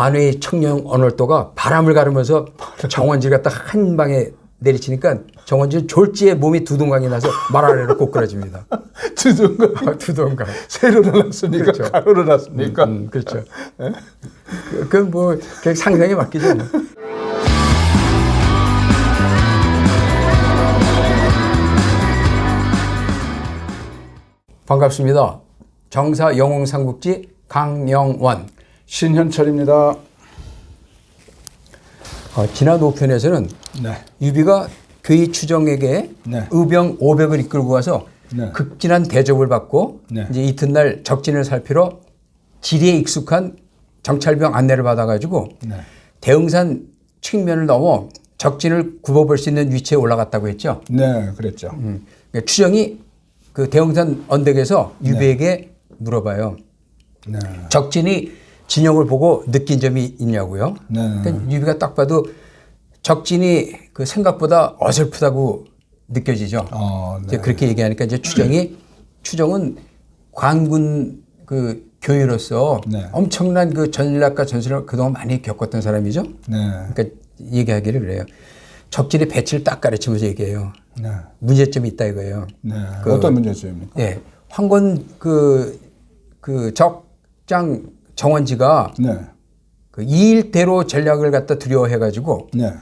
관외의 청령 언월도가 바람을 가르면서 정원지를 갖다 한 방에 내리치니까 정원지 졸지에 몸이 두둥강이 나서 말 아래로 꼬꾸라집니다. 두둥강. 두둥강. 세로를 놨습니까? 그렇죠. 가로를 놨습니까? 그렇죠. 그건 뭐 그냥 상상에 맡기죠. 반갑습니다. 정사 영웅삼국지 강영원. 신현철입니다. 지난 5편에서는 네. 유비가 괴이 추정에게 네. 의병 500을 이끌고 가서 네. 극진한 대접을 받고 네. 이제 이튿날 적진을 살피러 지리에 익숙한 정찰병 안내를 받아가지고 네. 대흥산 측면을 넘어 적진을 굽어볼 수 있는 위치에 올라갔다고 했죠. 네, 그랬죠. 그러니까 추정이 그 대흥산 언덕에서 유비에게 물어봐요. 네. 적진이 진영을 보고 느낀 점이 있냐고요. 네. 그러니까 유비가 딱 봐도 적진이 그 생각보다 어설프다고 느껴지죠. 네. 이제 그렇게 얘기하니까 이제 추정은 관군 그 교유로서 네. 엄청난 그 전략과 전술을 그동안 많이 겪었던 사람이죠. 네. 그러니까 얘기하기를 그래요. 적진의 배치를 딱 가르치면서 얘기해요. 네. 문제점이 있다 이거예요. 네. 어떤 문제점입니까? 예, 황건 그 적장 정원지가 네. 그 2일대로 전략을 갖다 두려워해가지고 네.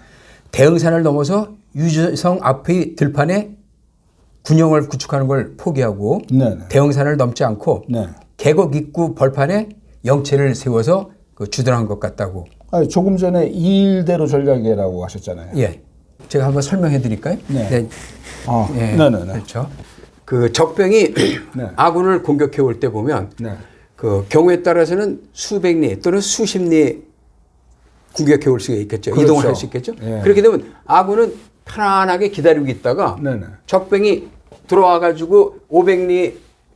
대흥산을 넘어서 유주성 앞의 들판에 군영을 구축하는 걸 포기하고 네. 대흥산을 넘지 않고 네. 계곡 입구 벌판에 영체를 세워서 그 주둔한 것 같다고. 아니, 조금 전에 2일대로 전략이라고 하셨잖아요. 예, 제가 한번 설명해 드릴까요? 네. 예, 네네네. 그렇죠. 그 적병이 네. 아군을 공격해 올 때 보면 네. 그 경우에 따라서는 수백 리 또는 수십 리 공격해 올 수가 있겠죠. 그렇죠. 이동을 할 수 있겠죠. 예. 그렇게 되면 아군은 편안하게 기다리고 있다가 네네. 적병이 들어와 가지고 500리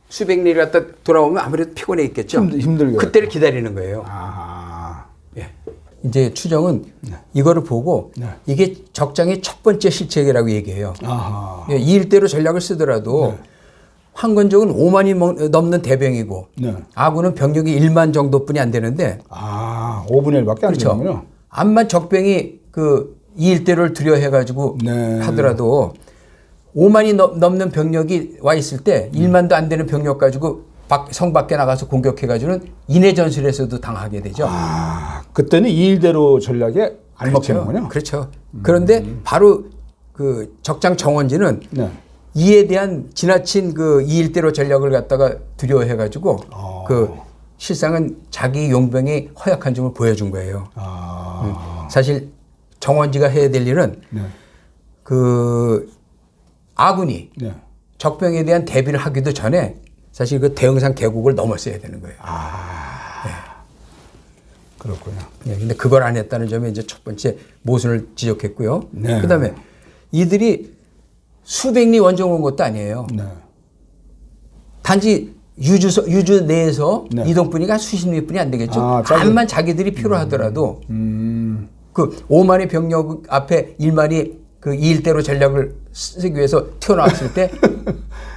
수백 리를 갖다 돌아오면 아무래도 피곤해 있겠죠. 힘들게. 그때를 기다리는 거예요. 아. 예. 이제 추정은 이거를 보고 네. 이게 적장의 첫 번째 실책이라고 얘기해요. 아하. 예, 이 일대로 전략을 쓰더라도 황건적은 5만이 넘는 대병이고 네. 아군은 병력이 1만 정도뿐이 안 되는데 5분의 1밖에 안 그렇죠. 되는군요. 암만 적병이 그 이 일대를 두려워해가지고 네. 하더라도 5만이 넘는 병력이 와 있을 때 1만도 안 되는 병력 가지고 성 밖에 나가서 공격해가지고는 인해 전술에서도 당하게 되죠. 그때는 2일대로 전략에 안 먹히는군요. 그렇죠. 그런데 바로 그 적장 정원지는 네. 이에 대한 지나친 그 이일대로 전략을 갖다가 두려워해가지고 그 실상은 자기 용병이 허약한 점을 보여준 거예요. 사실 정원지가 해야 될 일은 네. 그 아군이 네. 적병에 대한 대비를 하기도 전에 사실 그 대흥산 계곡을 넘었어야 되는 거예요. 그렇군요. 예, 근데 그걸 안 했다는 점이 이제 첫 번째 모순을 지적했고요. 네. 그다음에 이들이 수백 리 원정 온 것도 아니에요. 네. 단지 유주 내에서 네. 이동뿐이가 수십 리뿐이 안 되겠죠. 짧은- 암만 자기들이 필요하더라도 그 5만의 병력 앞에 1만이 그 2일대로 전략을 쓰기 위해서 튀어나왔을 때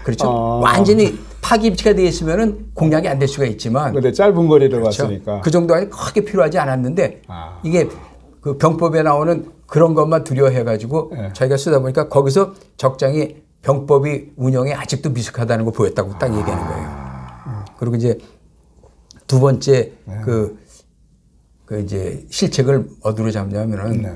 그렇죠. 완전히 파기비치가 되어 있으면은 공략이 안 될 수가 있지만 근데 짧은 거리를 그렇죠. 왔으니까. 그 정도가 크게 필요하지 않았는데 이게 그 병법에 나오는 그런 것만 두려워해가지고 네. 자기가 쓰다 보니까 거기서 적장이 병법이 운영에 아직도 미숙하다는 걸 보였다고 딱 얘기하는 거예요. 그리고 이제 두 번째 그 이제 실책을 어디로 잡냐면은 네.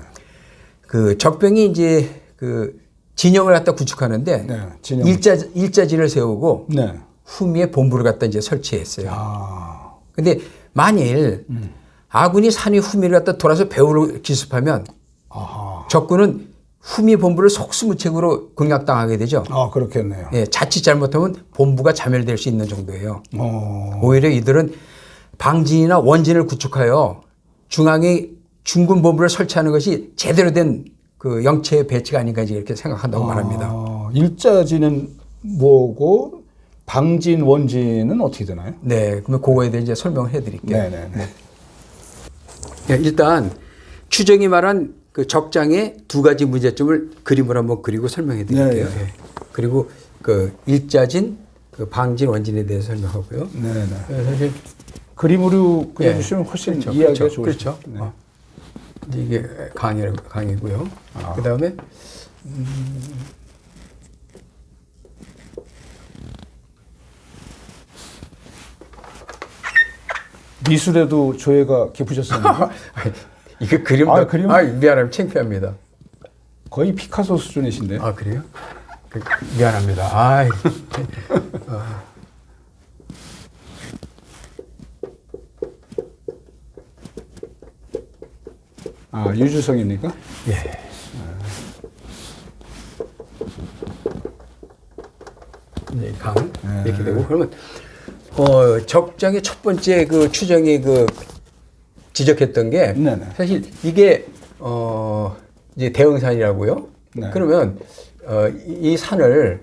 그 적병이 이제 그 진영을 갖다 구축하는데 네, 진영. 일자진을 세우고 네. 후미에 본부를 갖다 이제 설치했어요. 아. 근데 만일 아군이 산 위 후미를 갖다 돌아서 배후로 기습하면 적군은 후미 본부를 속수무책으로 공략당하게 되죠. 그렇겠네요. 예, 자칫 잘못하면 본부가 자멸될 수 있는 정도예요. 어. 오히려 이들은 방진이나 원진을 구축하여 중앙에 중군 본부를 설치하는 것이 제대로 된 그 영체 배치가 아닌가 이렇게 생각한다고 말합니다. 일자지는 뭐고 방진 원진은 어떻게 되나요? 네, 그러면 그거에 대해 이제 설명을 해드릴게요. 네네네. 예, 일단 추정이 말한 그 적장의 두 가지 문제점을 그림으로 한번 그리고 설명해 드릴게요. 네, 네. 예. 그리고 그 일자진, 그 방진, 원진에 대해서 설명하고요. 네네. 사실 그림으로 그려주시면 훨씬 그렇죠. 이해하기가 그렇죠. 좋으시죠. 그렇죠. 네. 이제 이게 강이고요. 그 다음에 미술에도 조예가 깊으셨습니까? 이게 그림도 그림? 미안하면 창피합니다. 거의 피카소 수준이신데. 아 그래요? 미안합니다. 아 유주성입니까? 예. 이제 강 이렇게 되고 그러면 적장의 첫 번째 그 추정이 그 지적했던 게 네네. 사실 이게 이제 대형산이라고요. 네. 그러면 이 산을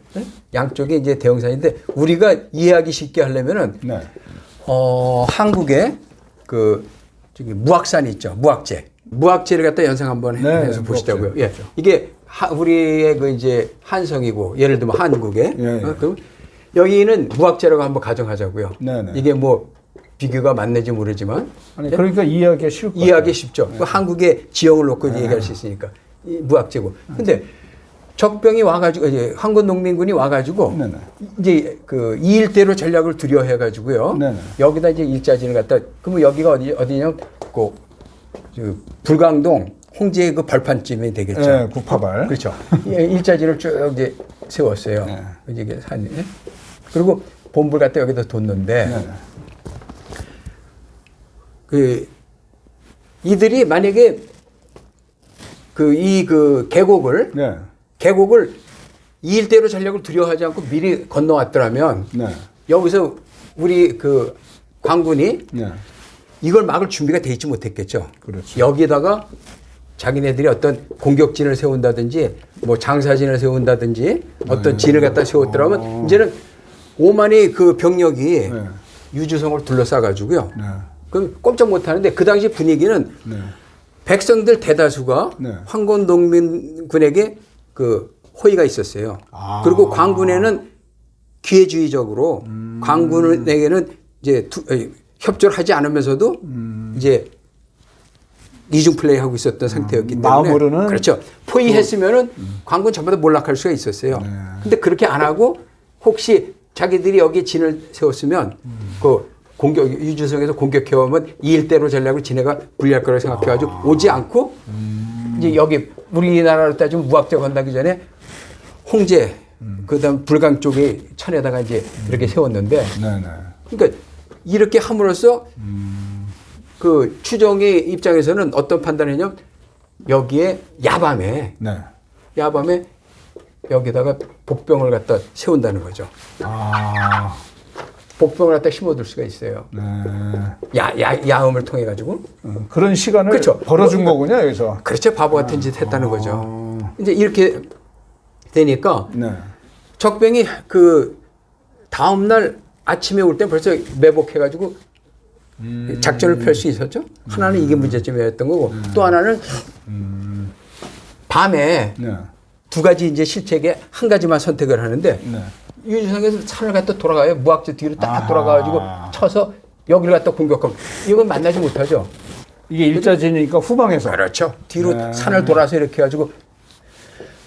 양쪽에 이제 대형산인데 우리가 이해하기 쉽게 하려면은 네. 한국에 그 저기 무악산이 있죠. 무악재를 갖다 연상 한번 해서 보시자고요. 예. 이게 우리의 그 이제 한성이고 예를 들면 한국에 그럼 여기는 무악재라고 한번 가정하자고요. 네네. 이게 뭐 비교가 맞는지 모르지만 그러니까 이해하기가 쉬울 것 이해하기 쉽죠. 그 한국의 지형을 놓고 얘기할 수 있으니까 이 무악재고. 근데 적병이 와가지고 이제 한국 농민군이 와가지고 네네. 이제 그 이 일대로 전략을 두려해가지고요. 네네. 여기다 이제 일자진을 갖다 그러면 여기가 어디냐면 그 불광동 홍제의 그 벌판쯤이 되겠죠. 네, 구파발. 그렇죠. 일자진을 쭉 이제 세웠어요. 네. 이게 산이. 그리고 본부를 갖다 여기다 뒀는데 네네. 그 이들이 만약에 그 계곡을 네. 이 일대로 전략을 두려워하지 않고 미리 건너왔더라면 네. 여기서 우리 그 광군이 네. 이걸 막을 준비가 돼 있지 못했겠죠. 그렇죠. 여기다가 자기네들이 어떤 공격진을 세운다든지 뭐 장사진을 세운다든지 어떤 진을 갖다 세웠더라면 이제는 오만의 그 병력이 유주성을 둘러싸가지고요. 네. 그럼 꼼짝 못하는데 그 당시 분위기는 네. 백성들 대다수가 네. 황건농민군에게 그 호의가 있었어요. 그리고 광군에는 기회주의적으로 광군에게는 이제 협조를 하지 않으면서도 이제 이중 플레이 하고 있었던 상태였기 때문에 마음으로는 그렇죠. 포위했으면은 광군 전부 다 몰락할 수가 있었어요. 근데 그렇게 안 하고 혹시 자기들이 여기에 진을 세웠으면 그 유주성에서 공격해오면 이 일대로 전략을 지네가 불리할 거라고 생각해가지고 오지 않고 이제 여기 우리나라로 따지면 무악재 건너기 전에 홍제 그다음 불강 쪽에 천에다가 이제 이렇게 세웠는데 네네. 그러니까 이렇게 함으로써 그 추정의 입장에서는 어떤 판단을 했냐면 여기에 야밤에 여기다가 복병을 갖다 세운다는 거죠. 복병을 갖다 심어둘 수가 있어요. 네. 야음을 통해 가지고 그런 시간을 그렇죠. 벌어준 거군요 여기서. 그렇죠. 바보 같은 짓 했다는 거죠. 이제 이렇게 되니까 네. 적병이 그 다음 날 아침에 올 때 벌써 매복해가지고 작전을 펼 수 있었죠. 하나는 이게 문제점이었던 거고 또 하나는 밤에 두 가지 이제 실책에 한 가지만 선택을 하는데 유주성에서 산을 갖다 돌아가요. 무악재 뒤로 딱 돌아가가지고 쳐서 여기를 갖다 공격하면 이건 만나지 못하죠. 이게 일자진이니까 후방에서. 그렇죠. 뒤로 산을 돌아서 이렇게 해가지고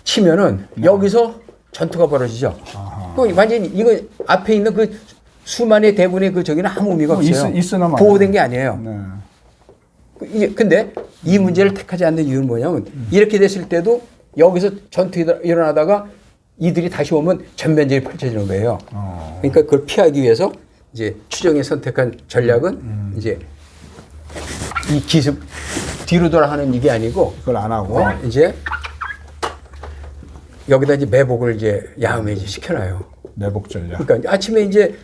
치면은 여기서 전투가 벌어지죠. 그 완전히 이거 앞에 있는 그 수만의 대군의 그 저기는 아무 의미가 없어요. 있으나 보호된 게 아니에요. 근데 이 문제를 택하지 않는 이유는 뭐냐면 이렇게 됐을 때도 여기서 전투가 일어나다가 이들이 다시 오면 전면전이 펼쳐지는 거예요. 그러니까 그걸 피하기 위해서 이제 추정이 선택한 전략은 이제 이 기습 뒤로 돌아가는 이게 아니고 그걸 안 하고 이제 여기다 이제 매복을 이제 야음에 이제 시켜놔요. 매복 전략. 그러니까 아침에 이제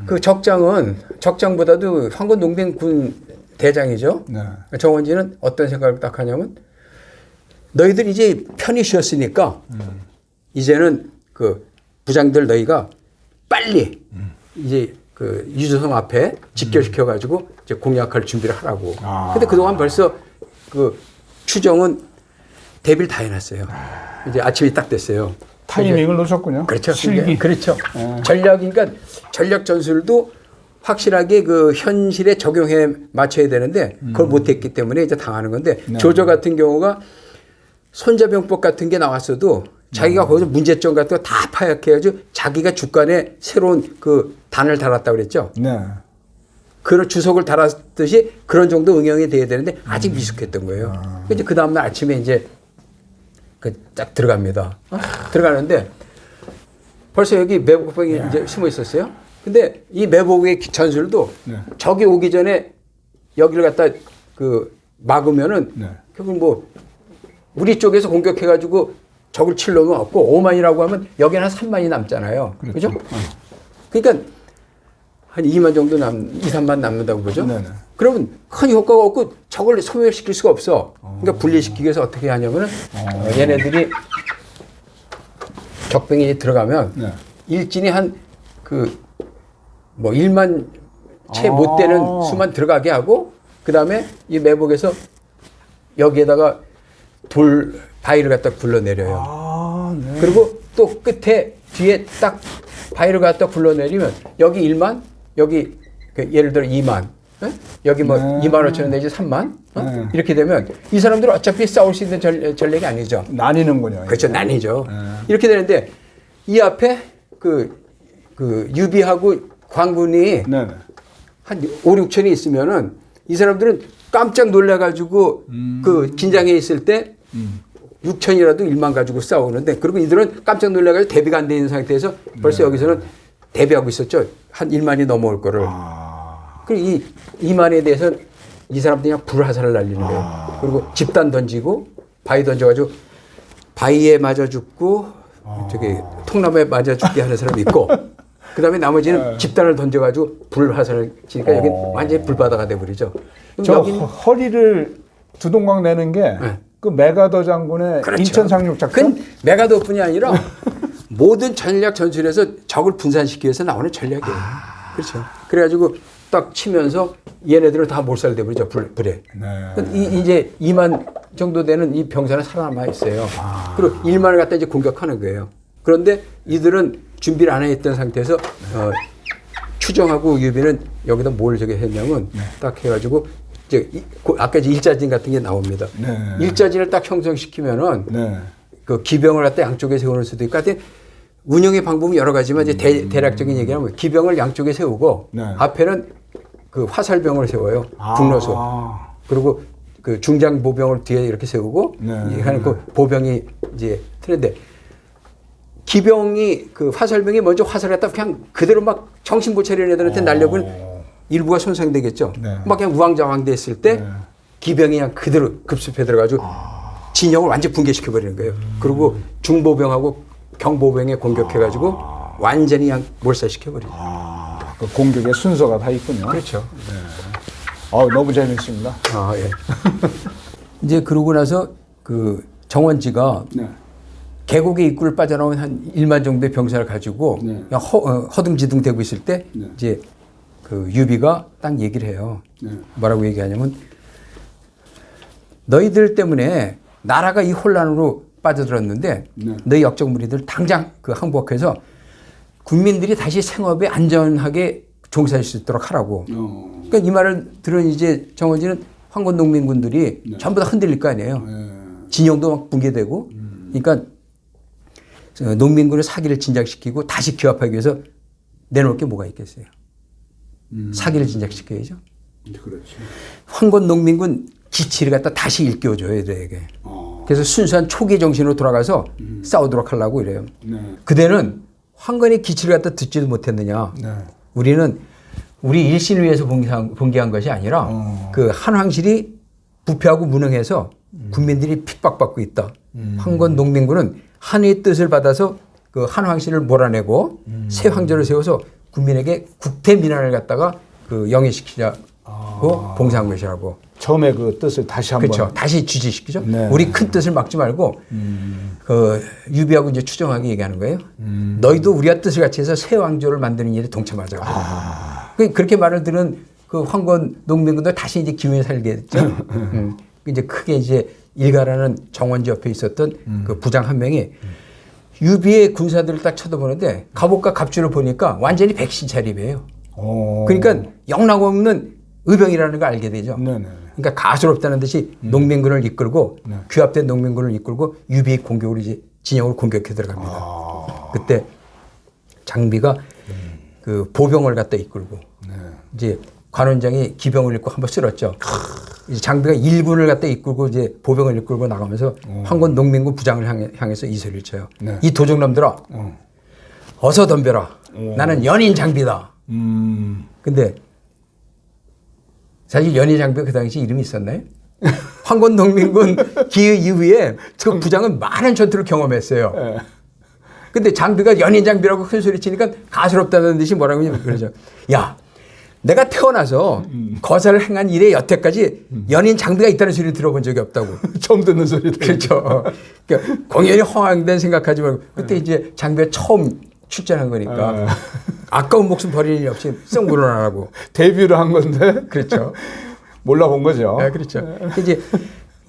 그 적장보다도 황건 농민군 대장이죠. 정원진은 어떤 생각을 딱 하냐면 너희들 이제 편히 쉬었으니까 이제는 그 부장들 너희가 빨리 이제 그 유주성 앞에 직결시켜 가지고 이제 공략할 준비를 하라고. 근데 그동안 벌써 그 추정은 대비를 다 해놨어요. 이제 아침이 딱 됐어요. 타이밍을 놓쳤군요. 그렇죠. 실기. 그렇죠. 전략 전술도 확실하게 그 현실에 적용해 맞춰야 되는데 그걸 못했기 때문에 이제 당하는 건데 조조 같은 경우가 손자병법 같은 게 나왔어도 자기가 거기서 문제점 같은 거 다 파악해가지고 자기가 주간에 새로운 그 단을 달았다고 그랬죠. 네. 그런 주석을 달았듯이 그런 정도 응용이 돼야 되는데 아직 미숙했던 거예요. 이제 그 다음날 아침에 이제 그 딱 들어갑니다. 들어가는데 벌써 여기 매복병이 이제 숨어 있었어요. 근데 이 매복의 전술도 적이 오기 전에 여기를 갖다 그 막으면은 결국 뭐 우리 쪽에서 공격해가지고 적을 칠 놈은 없고 5만이라고 하면 여기는 한 3만이 남잖아요. 그렇죠? 그러니까 한 2만 정도 2, 3만 남는다고 보죠. 네네. 그러면 큰 효과가 없고 적을 소멸시킬 수가 없어. 그러니까 분리시키기 위해서 어떻게 하냐면은 얘네들이 적병이 들어가면 일진이 한 그 뭐 1만 채 못 되는 수만 들어가게 하고 그 다음에 이 매복에서 여기에다가 바위를 갖다 굴러내려요. 네. 그리고 또 끝에 뒤에 딱 바위를 갖다 굴러내리면 여기 1만 여기 그 예를 들어 2만 여기 뭐 2만 5천 원 내지 3만 이렇게 되면 이 사람들은 어차피 싸울 수 있는 전략이 아니죠. 나뉘는군요. 그렇죠. 나뉘죠. 이렇게 되는데 이 앞에 그 유비하고 광군이 한 5, 6천이 있으면은 이 사람들은 깜짝 놀라가지고 그 긴장해 있을 때 6천이라도 1만 가지고 싸우는데 그리고 이들은 깜짝 놀라가지고 대비가 안 돼 있는 상태에서 벌써 여기서는 대비하고 있었죠. 한 1만이 넘어올 거를. 그리고 이 2만에 대해서 이 사람들이 그냥 불화살을 날리는 거예요. 그리고 집단 던지고 바위 던져가지고 바위에 맞아 죽고 저기 통나무에 맞아 죽게 하는 사람이 있고 그 다음에 나머지는 집단을 던져가지고 불화살을 치니까 여기 완전히 불바다가 돼버리죠. 저 허리를 두동강 내는 게 그 메가더 장군의 그렇죠. 인천 상륙 작전? 그건 메가더뿐이 아니라 모든 전략 전술에서 적을 분산시키기 위해서 나오는 전략이에요. 그렇죠. 그래가지고 딱 치면서 얘네들을 다 몰살돼 버리죠. 불에. 이제 2만 정도 되는 이 병사는 살아남아 있어요. 그리고 1만을 갖다 이제 공격하는 거예요. 그런데 이들은 준비를 안 했던 상태에서 추정하고 유비는 여기다 뭘 저기 했냐면 딱 해가지고 이제 아까 이제 일자진 같은 게 나옵니다. 일자진을 딱 형성시키면은 그 기병을 갖다 양쪽에 세우는 수도 있고 하여튼 운영의 방법은 여러 가지만 이제 대략적인 얘기하면 기병을 양쪽에 세우고 앞에는 그 화살병을 세워요. 북로소. 그리고 그 중장 보병을 뒤에 이렇게 세우고 하는 그 보병이 이제 트는데 기병이 그 화살병이 먼저 화살을 갖다 그냥 그대로 막 정신 못 차리는 애들한테 날려보면 일부가 손상되겠죠. 막 그냥 우왕좌왕 됐을 때 기병이 그냥 그대로 급습해 들어가지고 진영을 완전 붕괴시켜 버리는 거예요. 그리고 중보병하고 경보병에 공격해가지고 완전히 그냥 몰살시켜 버리죠. 그 공격의 순서가 다 있군요. 그렇죠. 너무 재밌습니다. 예. 이제 그러고 나서 그 정원지가 계곡의 입구를 빠져나온 한 1만 정도의 병사를 가지고 그냥 허둥지둥 대고 있을 때 이제 그 유비가 딱 얘기를 해요. 뭐라고 얘기하냐면 너희들 때문에 나라가 이 혼란으로 빠져들었는데 너희 역적 무리들 당장 그 항복해서 국민들이 다시 생업에 안전하게 종사할 수 있도록 하라고. 그러니까 이 말을 들은 이제 정원지는 황건 농민군들이 전부 다 흔들릴 거 아니에요. 진영도 막 붕괴되고. 그러니까 농민군의 사기를 진작시키고 다시 기합하기 위해서 내놓을 게 뭐가 있겠어요. 사기를 진작시켜야죠. 그렇지. 황건 농민군 기치를 갖다 다시 일깨워줘요, 애들에게. 그래서 순수한 초기 정신으로 돌아가서 싸우도록 하려고 이래요. 그대는 황건의 기치를 갖다 듣지도 못했느냐. 우리는 우리 일신을 위해서 봉기한 것이 아니라 그 한황실이 부패하고 무능해서 국민들이 핍박받고 있다. 황건 농민군은 한의 뜻을 받아서 그 한황실을 몰아내고 새 황제를 세워서 국민에게 국태민안을 갖다가 그 영위시키자고 봉사한 것이라고. 처음에 그 뜻을 다시 한번. 그렇죠. 다시 지지시키죠. 우리 큰 뜻을 막지 말고 그 유비하고 이제 추정하게 얘기하는 거예요. 너희도 우리와 뜻을 같이 해서 새 왕조를 만드는 일에 동참하자고. 그렇게 말을 들은 그 황건 농민군들 다시 이제 기운이 살게 됐죠. 이제 크게 이제 일가라는 정원지 옆에 있었던 그 부장 한 명이 유비의 군사들을 딱 쳐다보는데 갑옷과 갑주를 보니까 완전히 백신 차림이에요. 그러니까 영락없는 의병이라는 걸 알게 되죠. 네네. 그러니까 가소롭다는 듯이 농민군을 이끌고 네. 규합된 농민군을 이끌고 유비 공격으로 이제 진영을 공격해 들어갑니다. 그때 장비가 그 보병을 갖다 이끌고 네. 이제 관원장이 기병을 입고 한번 쓸었죠. 이제 장비가 일군을 갖다 이끌고 이제 보병을 이끌고 나가면서 황건 농민군 부장을 향해서 이 소리를 쳐요. 네. 이 도적놈들아, 어서 덤벼라. 나는 연인 장비다. 근데 사실 연인 장비가 그 당시 이름이 있었나요? 황건 농민군 기의 이후에 그 부장은 많은 전투를 경험했어요. 네. 근데 장비가 연인 장비라고 큰 소리 치니까 가스럽다는 듯이 뭐라고 그러죠. 야, 내가 태어나서 거사를 행한 일에 여태까지 연인 장비가 있다는 소리를 들어본 적이 없다고. 처음 듣는 소리들. 그렇죠. 그러니까 공연히 허황된 생각하지 말고 그때 이제 장비가 처음 출전한 거니까 아까운 목숨 버리는 일 없이 썩 물어나라고. 데뷔를 한 건데. 그렇죠. 몰라본 거죠. 네, 그렇죠. 이제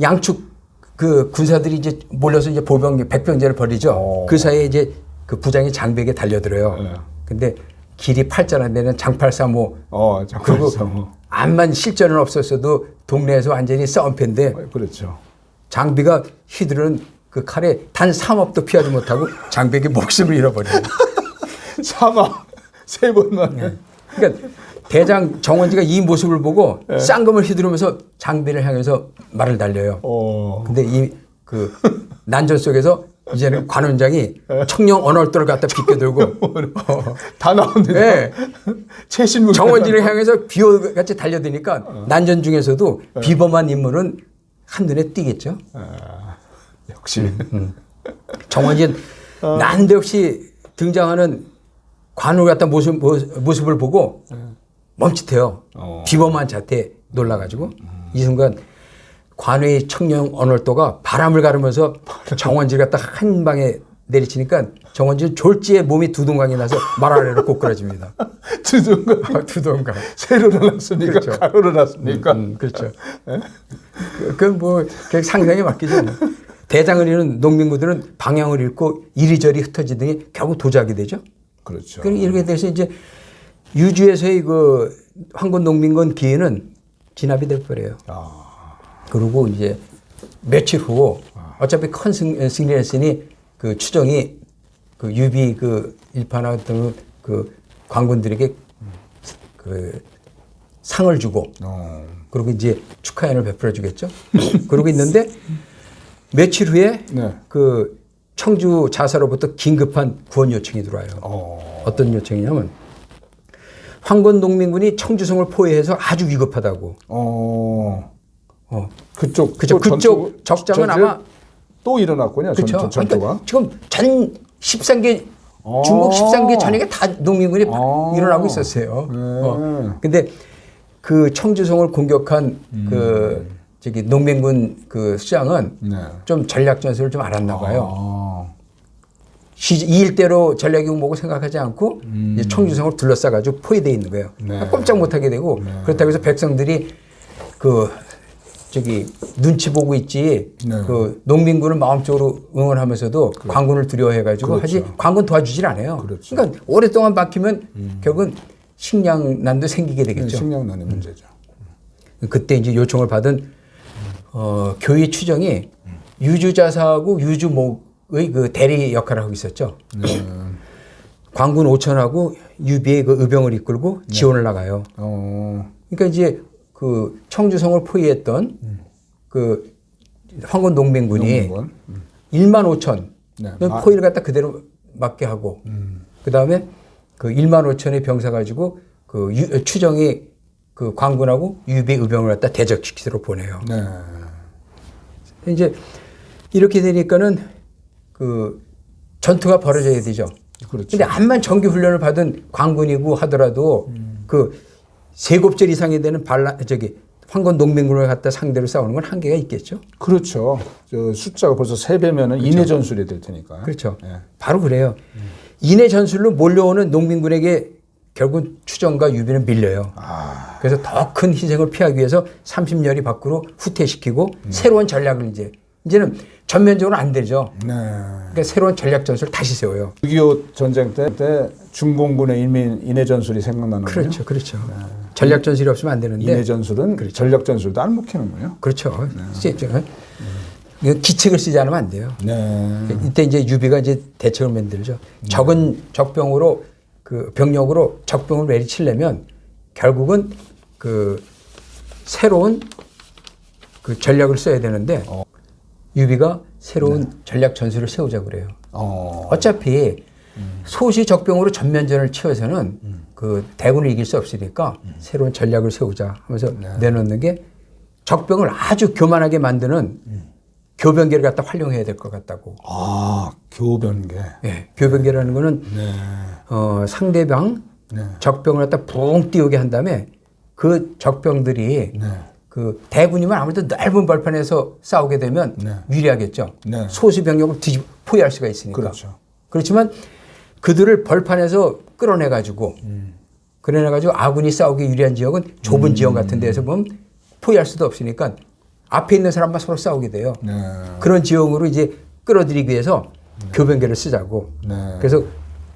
양축 그 군사들이 이제 몰려서 이제 보병 백병제를 벌이죠. 그 사이에 이제 그 부장이 장비에게 달려들어요. 네. 근데 길이 팔자란 데는 장팔사모. 그리고 장팔사모. 암만 실전은 없었어도 동네에서 완전히 싸움패인데 그렇죠. 장비가 휘두른 그 칼에 단 3업도 피하지 못하고 장비에게 목숨을 잃어버려요. 사막 3번만. 네. 그러니까 대장 정원지가 이 모습을 보고 쌍검을 휘두르면서 장비를 향해서 말을 날려요. 근데 이 그 난전 속에서 이제는 관원장이 청령 언얼도를 갖다 비껴들고 다 나오는데. 네. 최신문 정원지를 향해서 비호같이 달려드니까 난전 중에서도 비범한 인물은 한눈에 띄겠죠. 역시. 정원진 난데없이 등장하는 관우를 갖다 모습을 보고 멈칫해요. 비범한 자태에 놀라가지고 이 순간 관우의 청령 언얼도가 바람을 가르면서 정원지를 갖다 한 방에 내리치니까 정원지는 졸지에 몸이 두동강이 나서 말 아래로 꼬꾸라집니다. 두동강. 두동강. 세로를 놨습니까? 그렇죠. 가로를 놨습니까? 그렇죠. 그건 뭐 상상에 맡기죠. 대장을 잃은 농민구들은 방향을 잃고 이리저리 흩어지더니 결국 도주하게 되죠. 그렇죠. 이렇게 돼서 이제 유주에서의 그 황건 농민군 기회는 진압이 돼버려요. 그리고 이제 며칠 후 어차피 큰 승리를 했으니 그 추정이 그 유비 그 일파나 등 그 관군들에게 그 상을 주고 그리고 이제 축하연을 베풀어 주겠죠. 그러고 있는데 며칠 후에 네. 그 청주 자사로부터 긴급한 구원 요청이 들어와요. 어떤 요청이냐면 황건 농민군이 청주성을 포위해서 아주 위급하다고. 그쪽 적장은 아마 또 일어났군요. 그렇죠. 전투가. 그러니까 지금 전 13개 중국 13개 전역에 다 농민군이 일어나고 있었어요. 근데 그 청주성을 공격한 그 저기 농민군 그 수장은 좀 전략 전술을 좀 알았나 봐요. 이 일대로 전략이 뭐고 생각하지 않고 이제 청주성을 둘러싸가지고 포위되어 있는 거예요. 꼼짝 못하게 되고 그렇다고 해서 백성들이 그 저기 눈치 보고 있지 그 농민군을 마음적으로 응원하면서도 관군을 두려워해가지고 하지 관군 도와주질 않아요. 그러니까 오랫동안 박히면 결국은 식량난도 생기게 되겠죠. 식량난의 문제죠. 그때 이제 요청을 받은 교위 추정이 유주자사하고 유주목의 그 대리 역할을 하고 있었죠. 관군 5천하고 유비의 그 의병을 이끌고 지원을 나가요. 그러니까 이제 그 청주성을 포위했던 그 황건 농민군이 1만 5천 포위를 갖다 그대로 맞게 하고 그 다음에 그 1만 5천의 병사 가지고 그 추정이 그 관군하고 유비 의병을 갖다 대적시키도록 보내요. 이제 이렇게 되니까는 그 전투가 벌어져야 되죠. 그런데 암만 정규 훈련을 받은 관군이고 하더라도 그 세곱절 이상이 되는 황건 농민군을 갖다 상대로 싸우는 건 한계가 있겠죠. 그렇죠. 저 숫자가 벌써 3배면은 그렇죠. 인해 전술이 될 테니까. 그렇죠. 바로 그래요. 인해 전술로 몰려오는 농민군에게 결국 추정과 유비는 밀려요. 그래서 더 큰 희생을 피하기 위해서 30여리 밖으로 후퇴시키고 새로운 전략을 이제 이제는 전면적으로 안 되죠. 네. 그러니까 새로운 전략 전술을 다시 세워요. 6.25 전쟁 때 중공군의 인해 전술이 생각나는 거예요. 그렇죠, 그렇죠. 전략 전술이 없으면 안 되는데. 인해 전술은 그렇죠. 전략 전술도 안 먹히는 거예요. 그렇죠. 이거 기책을 쓰지 않으면 안 돼요. 네. 이때 이제 유비가 이제 대책을 만들죠. 적은 적병으로 그 병력으로 적병을 내리치려면 결국은 그 새로운 그 전략을 써야 되는데 유비가 새로운 전략 전술을 세우자 그래요. 어차피 소시 적병으로 전면전을 치어서는 그 대군을 이길 수 없으니까 새로운 전략을 세우자 하면서 내놓는 게 적병을 아주 교만하게 만드는 교변계를 갖다 활용해야 될 것 같다고. 아, 교변계. 예, 교변계라는 거는 네. 상대방 네. 적병을 갖다 붕 띄우게 한 다음에 그 적병들이 네. 그 대군이면 아무래도 넓은 벌판에서 싸우게 되면 네. 유리하겠죠. 네. 소수 병력을 포위할 수가 있으니까. 그렇죠. 그렇지만 그들을 벌판에서 끌어내 가지고 아군이 싸우기 유리한 지역은 좁은 지역 같은 데서 보면 포위할 수도 없으니까 앞에 있는 사람만 서로 싸우게 돼요. 네. 그런 지형으로 이제 끌어들이기 위해서 교변계를 쓰자고. 네. 그래서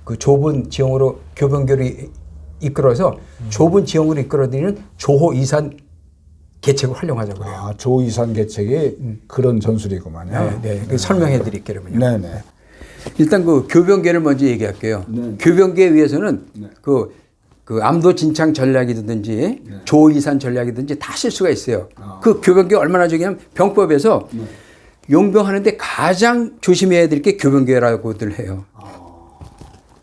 그 좁은 지형으로 교변계를 이끌어서 좁은 지형으로 이끌어들이는 조호 이산 계책을 활용하자고 그래요. 아, 조이산 계책이 그런 전술이구만요. 네, 네. 설명해 드릴게요. 네, 네. 일단 그 교변계를 먼저 얘기할게요. 네. 교변계에 의해서는 네. 그 암도 진창 전략이든지 조이산 전략이든지 다 쓸 수가 있어요. 그 교변계 얼마나 중요하면 병법에서 용병하는데 가장 조심해야 될 게 교변계라고들 해요.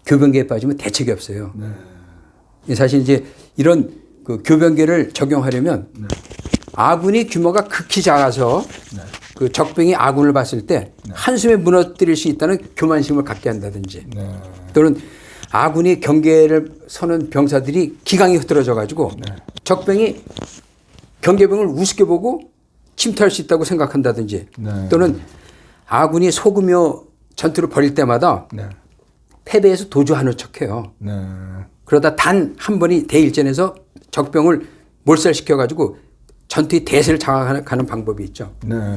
교변계에 빠지면 대책이 없어요. 사실 이제 이런 그 교변계를 적용하려면 아군이 규모가 극히 작아서 그 적병이 아군을 봤을 때 한숨에 무너뜨릴 수 있다는 교만심을 갖게 한다든지 또는 아군이 경계를 서는 병사들이 기강이 흐트러져 가지고 적병이 경계병을 우습게 보고 침투할 수 있다고 생각한다든지 또는 아군이 속으며 전투를 벌일 때마다 패배해서 도주하는 척해요. 그러다 단 한 번이 대일전에서 적병을 몰살시켜 가지고 전투의 대세를 장악하는 방법이 있죠.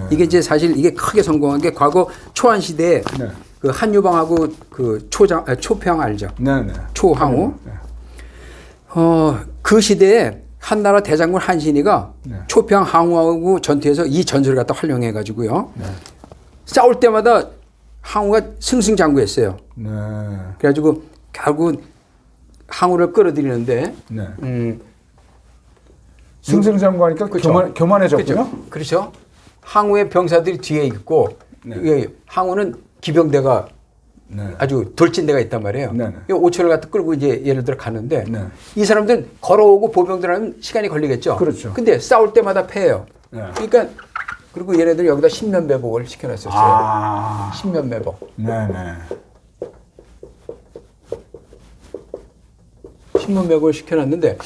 이게 이제 사실 이게 크게 성공한 게 과거 초안 시대에 그 한유방하고 그 초평 알죠? 초항우. 그 시대에 한나라 대장군 한신이가 초평 항우하고 전투에서 이 전술을 갖다 활용해 가지고요. 싸울 때마다 항우가 승승장구했어요. 그래가지고 결국 항우를 끌어들이는데 승승장구하니까 그렇죠. 교만해졌군요. 그렇죠. 항우의 병사들이 뒤에 있고 항우는 기병대가 아주 돌진대가 있단 말이에요. 이 5천을 갖다 끌고 이제 예를 들어 가는데 이 사람들은 걸어오고 보병들 하면 시간이 걸리겠죠. 그렇죠. 근데 싸울 때마다 패해요. 그러니까 그리고 얘네들 여기다 신면매복을 시켜놨었어요. 신면매복. 신면매복을 시켜놨는데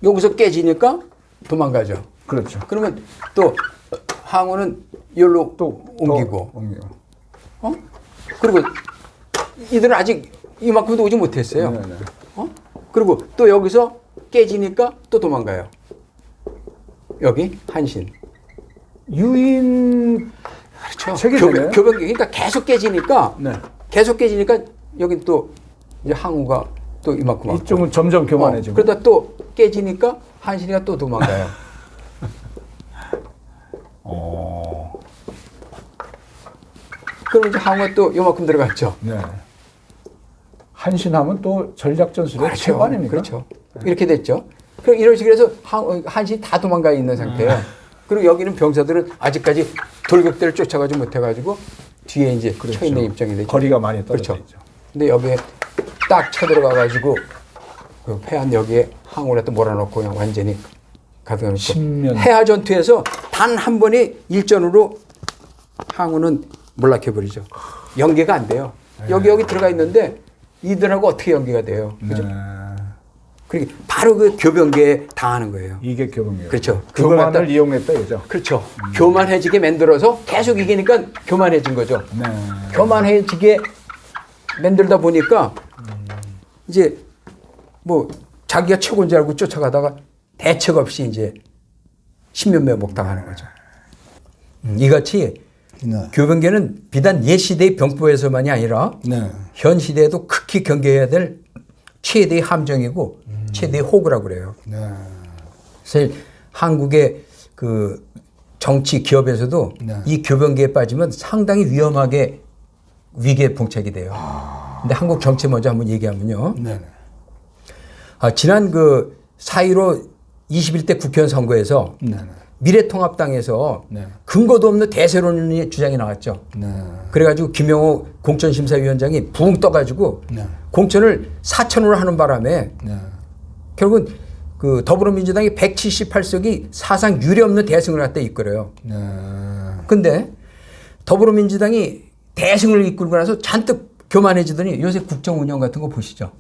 여기서 깨지니까 도망가죠. 그렇죠. 그러면 또 항우는 여기로 또 옮기고. 그리고 이들은 아직 이만큼도 오지 못했어요. 그리고 또 여기서 깨지니까 또 도망가요. 여기 한신. 유인 그렇죠. 교변계. 그러니까 계속 깨지니까 여기 또 이제 항우가 또 이만큼 이쪽은 점점 교만해지고. 그러다 또 깨지니까 한신이가 또 도망가요. 그럼 이제 항우가 또 이만큼 들어갔죠. 한신하면 또 전략 전술의 최고 아닙니까? 그렇죠. 이렇게 됐죠. 그럼 이런 식으로 해서 한신이 다 도망가 있는 상태예요. 그리고 여기는 병사들은 아직까지 돌격대를 쫓아가지 못해가지고 뒤에 이제 쳐 있는 입장이 되죠. 거리가 많이 떨어져 있죠. 근데 여기에 딱 쳐들어가가지고 그 패한 여기에 항우를 또 몰아넣고 그냥 완전히 가둬놓고 해하 전투에서 단 한 번의 일전으로 항우는 몰락해버리죠. 연계가 안 돼요. 여기 들어가 있는데 이들하고 어떻게 연계가 돼요? 그죠? 그러니까 바로 그 교변계에 당하는 거예요. 이게 교변계. 그렇죠. 교만을 이용했다 이거죠. 그렇죠. 교만해지게 만들어서 계속 이기니까 교만해진 거죠. 교만해지게 만들다 보니까 이제 뭐 자기가 최고인 줄 알고 쫓아가다가 대책 없이 이제 신면매복 당하는 거죠. 이같이 네. 교변계는 비단 옛 시대의 병법에서만이 아니라 네. 현 시대에도 극히 경계해야 될 최대의 함정이고 최대의 호구라고 그래요. 네. 사실 한국의 그 정치 기업에서도 네. 이 교변계에 빠지면 상당히 위험하게 위기에 봉착이 돼요. 근데 한국 정치 먼저 한번 얘기하면요. 네. 지난 그 4.15 21대 국회의원 선거에서 네. 미래통합당에서 네. 근거도 없는 대세론의 주장이 나왔죠. 네. 그래가지고 김영호 공천심사위원장이 붕 떠가지고 네. 공천을 4천으로 하는 바람에 네. 결국은 그 더불어민주당이 178석이 사상 유례없는 대승을 갖다 이끌어요. 네. 근데 더불어민주당이 대승을 이끌고 나서 잔뜩 교만해지더니 요새 국정 운영 같은 거 보시죠.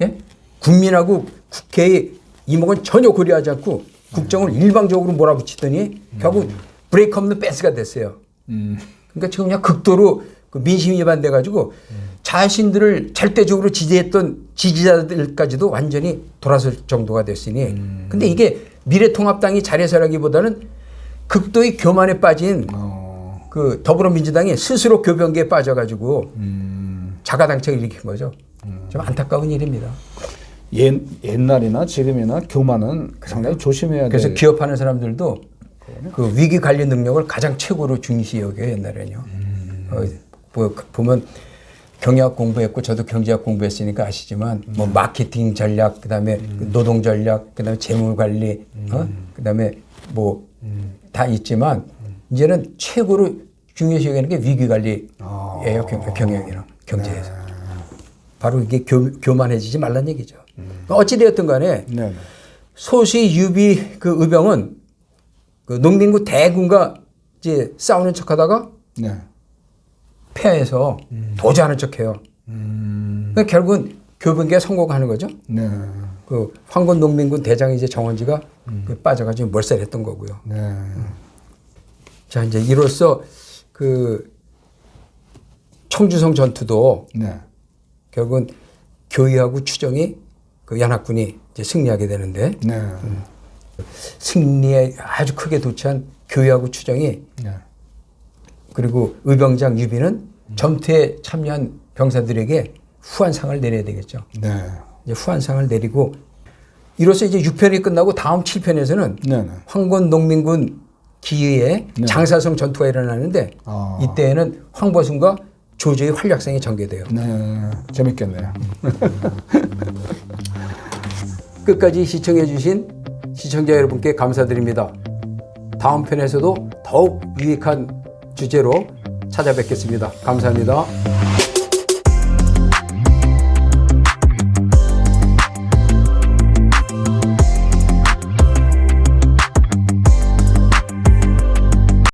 예? 국민하고 국회의 이목은 전혀 고려하지 않고 국정을 일방적으로 몰아붙이더니 결국 브레이크 없는 댄스가 됐어요. 그러니까 지금 그냥 극도로 그 민심 위반돼 가지고 자신들을 절대적으로 지지했던 지지자들까지도 완전히 돌아설 정도가 됐으니 근데 이게 미래통합당이 잘해서라기보다는 극도의 교만에 빠진 그 더불어민주당이 스스로 교변계에 빠져가지고 자가당착을 일으킨 거죠. 좀 안타까운 일입니다. 옛날이나 지금이나 교만은 상당히 조심해야 돼요. 그래서 기업하는 사람들도 그 위기 관리 능력을 가장 최고로 중시 여겨요. 옛날에는요. 보면 경영학 공부했고 저도 경제학 공부했으니까 아시지만 뭐 마케팅 전략, 그다음에 노동 전략, 그다음에 재무 관리, 그다음에 뭐 다 있지만 이제는 최고로 중요시 여기는 게 위기 관리예요. 경영이랑 경제에서. 바로 이게 교만해지지 말란 얘기죠. 어찌되었든 간에 네. 소시 유비 그 의병은 그 농민군 대군과 이제 싸우는 척 하다가 네. 패해서 도주하는 척 해요. 그러니까 결국은 교변계에 성공하는 거죠. 네. 그 황건 농민군 대장이 이제 정원지가 그 빠져가지고 몰살했던 거고요. 네. 자, 이제 이로써 그 청주성 전투도 네. 결국은 교의하고 추정이 그 연합군이 이제 승리하게 되는데 네. 승리에 아주 크게 도취한 교의하고 추정이 네. 그리고 의병장 유비는 전투에 참여한 병사들에게 후한상을 내려야 되겠죠. 네. 이제 후한상을 내리고 이로써 이제 6편이 끝나고 다음 7편에서는 네. 황건 농민군 기의에 네. 장사성 전투가 일어나는데 이때에는 황보순과 조조의 활약상이 전개돼요. 네. 재밌겠네요. 끝까지 시청해 주신 시청자 여러분께 감사드립니다. 다음 편에서도 더욱 유익한 주제로 찾아뵙겠습니다. 감사합니다.